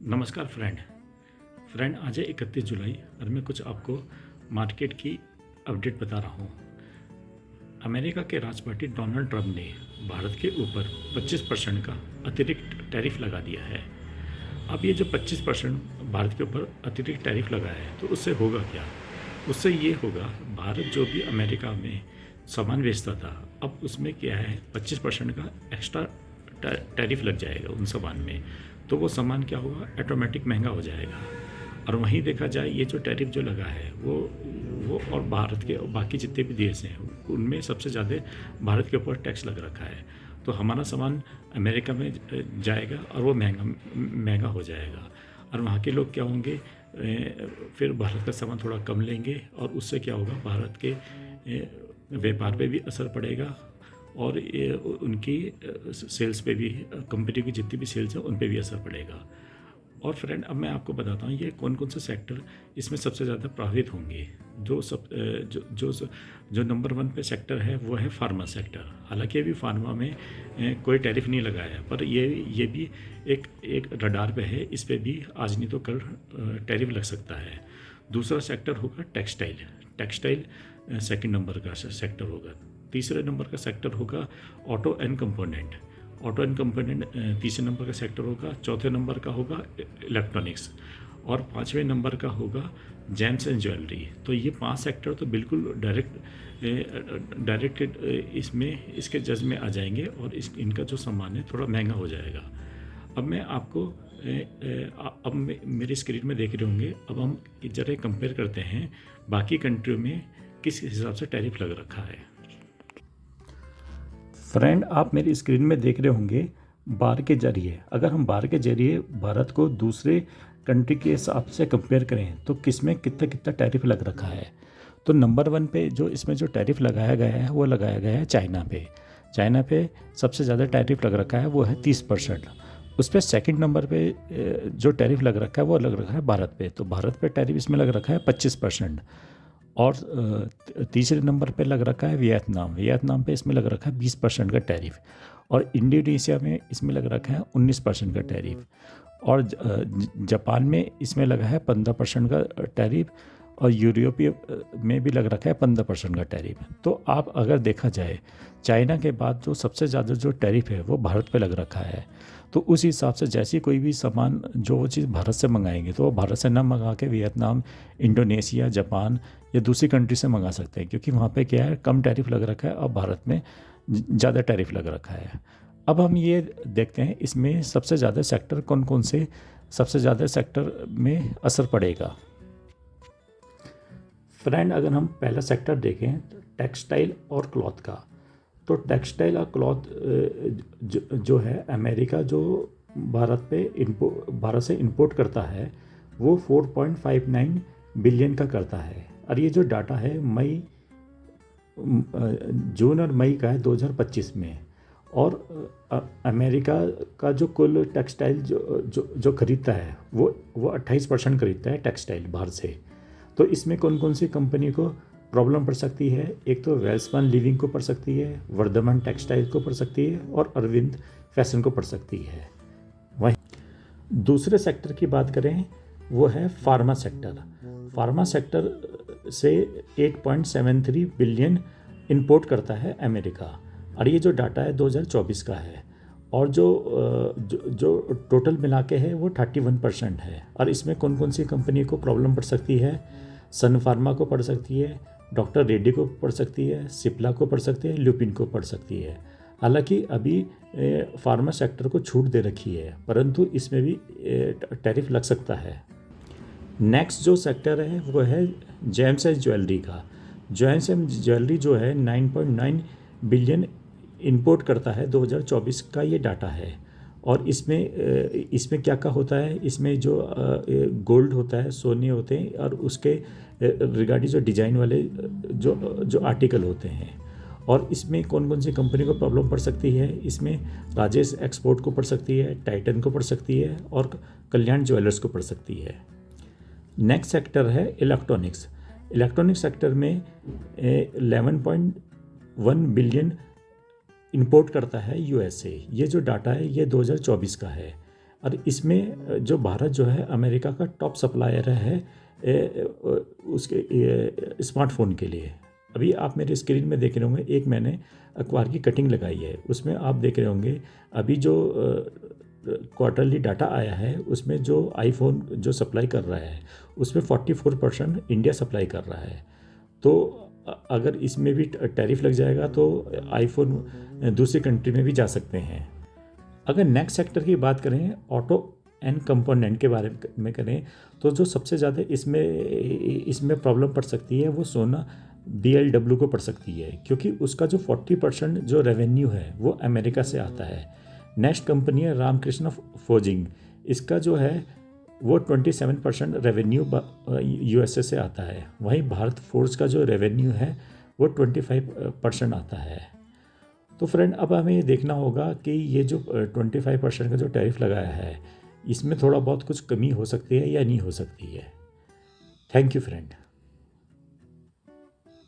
नमस्कार फ्रेंड आज है 31 जुलाई और मैं कुछ आपको मार्केट की अपडेट बता रहा हूँ। अमेरिका के राष्ट्रपति डोनाल्ड ट्रंप ने भारत के ऊपर 25% का अतिरिक्त टैरिफ लगा दिया है। अब ये जो 25% भारत के ऊपर अतिरिक्त टैरिफ लगा है तो उससे होगा क्या? उससे ये होगा, भारत जो भी अमेरिका में सामान बेचता था अब उसमें क्या है 25% का एक्स्ट्रा टैरिफ लग जाएगा उन सामान में, तो वो सामान क्या होगा ऑटोमेटिक महंगा हो जाएगा। और वहीं देखा जाए ये जो टैरिफ जो लगा है वो और भारत के बाकी जितने भी देश हैं उनमें सबसे ज़्यादा भारत के ऊपर टैक्स लग रखा है, तो हमारा सामान अमेरिका में जाएगा और वो महंगा हो जाएगा। और वहाँ के लोग क्या होंगे, फिर भारत का सामान थोड़ा कम लेंगे और उससे क्या होगा भारत के व्यापार पे भी असर पड़ेगा और ये उनकी सेल्स पे भी, कंपनी की जितनी भी सेल्स है उन पे भी असर पड़ेगा। और फ्रेंड अब मैं आपको बताता हूँ ये कौन कौन से सेक्टर इसमें सबसे ज़्यादा प्रभावित होंगे। जो नंबर 1 पे सेक्टर है वो है फार्मा सेक्टर। हालांकि अभी फार्मा में कोई टैरिफ नहीं लगाया है, पर ये भी एक रडार पे है, इस पे भी आज नहीं तो कल टैरिफ लग सकता है। दूसरा सेक्टर होगा टेक्सटाइल सेकंड नंबर का सेक्टर होगा। तीसरे नंबर का सेक्टर होगा ऑटो एंड कंपोनेंट तीसरे नंबर का सेक्टर होगा। चौथे नंबर का होगा इलेक्ट्रॉनिक्स और पाँचवें नंबर का होगा जेम्स एंड ज्वेलरी। तो ये 5 सेक्टर तो बिल्कुल डायरेक्ट इसमें इसके जज में आ जाएंगे और इनका जो सामान है थोड़ा महंगा हो जाएगा। अब मैं आपको अब मेरी स्क्रीन में देख रहे होंगे, अब हम जरा कंपेयर करते हैं बाकी कंट्रियों में किस हिसाब से टैरिफ लग रखा है। फ्रेंड आप मेरी स्क्रीन में देख रहे होंगे बार के जरिए, अगर हम बार के जरिए भारत को दूसरे कंट्री के हिसाब से कंपेयर करें तो किस में कितना कितना टैरिफ लग रखा है। तो नंबर 1 पे जो इसमें जो टैरिफ लगाया गया है वो लगाया गया है चाइना पे सबसे ज़्यादा टैरिफ लग रखा है, वो है 30%। उस पर सेकेंड नंबर पे जो टैरिफ लग रखा है वो लग रखा है भारत पे, तो भारत पे टैरिफ इसमें लग रखा है 25%। और तीसरे नंबर पे लग रखा है वियतनाम पे इसमें लग रखा है 20% का टैरिफ। और इंडोनेशिया में इसमें लग रखा है 19% का टैरिफ। और जापान में इसमें लगा है 15% का टैरिफ और यूरोपीय में भी लग रखा है 15% का टैरिफ। तो आप अगर देखा जाए चाइना के बाद जो सबसे ज़्यादा जो टैरिफ है वो भारत पे लग रखा है, तो उस हिसाब से जैसी कोई भी सामान जो वो चीज़ भारत से मंगाएंगे तो वो भारत से ना मंगा के वियतनाम, इंडोनेशिया, जापान या दूसरी कंट्री से मंगा सकते हैं, क्योंकि वहाँ पे क्या है कम टैरिफ लग रखा है और भारत में ज़्यादा टैरिफ लग रखा है। अब हम ये देखते हैं इसमें सबसे ज़्यादा सेक्टर कौन कौन से सबसे ज़्यादा सेक्टर में असर पड़ेगा। फ्रेंड अगर हम पहला सेक्टर देखें तो टेक्सटाइल और क्लॉथ का, तो टेक्सटाइल और क्लॉथ जो है अमेरिका जो भारत से इंपोर्ट करता है वो 4.59 बिलियन का करता है। और ये जो डाटा है जून और मई का है 2025 में। और अमेरिका का जो कुल टेक्सटाइल जो खरीदता है वो 28% खरीदता है टेक्सटाइल बाहर से। तो इसमें कौन कौन सी कंपनी को प्रॉब्लम पड़ सकती है? एक तो वेल्सपन लिविंग को पड़ सकती है, वर्धमान टेक्सटाइल को पड़ सकती है और अरविंद फैशन को पड़ सकती है। वहीं दूसरे सेक्टर की बात करें वो है फार्मा सेक्टर से 8.73 बिलियन इंपोर्ट करता है अमेरिका। और ये जो डाटा है 2024 का है और जो टोटल मिला के है वो 31% है। और इसमें कौन कौन सी कंपनी को प्रॉब्लम पड़ सकती है? सन फार्मा को पड़ सकती है, डॉक्टर रेड्डी को पड़ सकती है, सिप्ला को पड़ सकती है, ल्यूपिन को पड़ सकती है। हालांकि अभी फार्मा सेक्टर को छूट दे रखी है, परंतु इसमें भी टैरिफ लग सकता है। नेक्स्ट जो सेक्टर है वो है जेम्स एंड ज्वेलरी का। जेम्स एंड ज्वेलरी जो है 9.9 बिलियन इंपोर्ट करता है, 2024 का ये डाटा है। और इसमें क्या होता है, इसमें जो गोल्ड होता है, सोने होते हैं और उसके रिगार्डिंग जो डिजाइन वाले जो आर्टिकल होते हैं। और इसमें कौन कौन सी कंपनी को प्रॉब्लम पड़ सकती है? इसमें राजेश एक्सपोर्ट को पड़ सकती है, टाइटन को पड़ सकती है और कल्याण ज्वेलर्स को पड़ सकती है। नेक्स्ट सेक्टर है इलेक्ट्रॉनिक्स सेक्टर में 11.1 बिलियन इंपोर्ट करता है यूएसए। ये जो डाटा है ये 2024 का है। और इसमें जो भारत जो है अमेरिका का टॉप सप्लायर है उसके स्मार्टफोन के लिए। अभी आप मेरे स्क्रीन में देख रहे होंगे, एक मैंने अखबार की कटिंग लगाई है, उसमें आप देख रहे होंगे अभी जो क्वार्टरली डाटा आया है उसमें जो आईफोन जो सप्लाई कर रहा है उसमें 44% इंडिया सप्लाई कर रहा है। तो अगर इसमें भी टैरिफ लग जाएगा तो आईफोन दूसरी कंट्री में भी जा सकते हैं। अगर नेक्स्ट सेक्टर की बात करें, ऑटो एंड कंपोनेंट के बारे में करें, तो जो सबसे ज़्यादा इसमें प्रॉब्लम पड़ सकती है वो सोना BLW को पड़ सकती है, क्योंकि उसका जो 40% जो रेवेन्यू है वो अमेरिका से आता है। नेक्स्ट कंपनी है रामकृष्ण फोर्जिंग, इसका जो है वो 27% रेवेन्यू USA से आता है। वहीं भारत फोर्ज का जो रेवेन्यू है वो 25% आता है। तो फ्रेंड, अब हमें ये देखना होगा कि ये जो 25% का जो टैरिफ लगाया है इसमें थोड़ा बहुत कुछ कमी हो सकती है या नहीं हो सकती है। Thank you friend.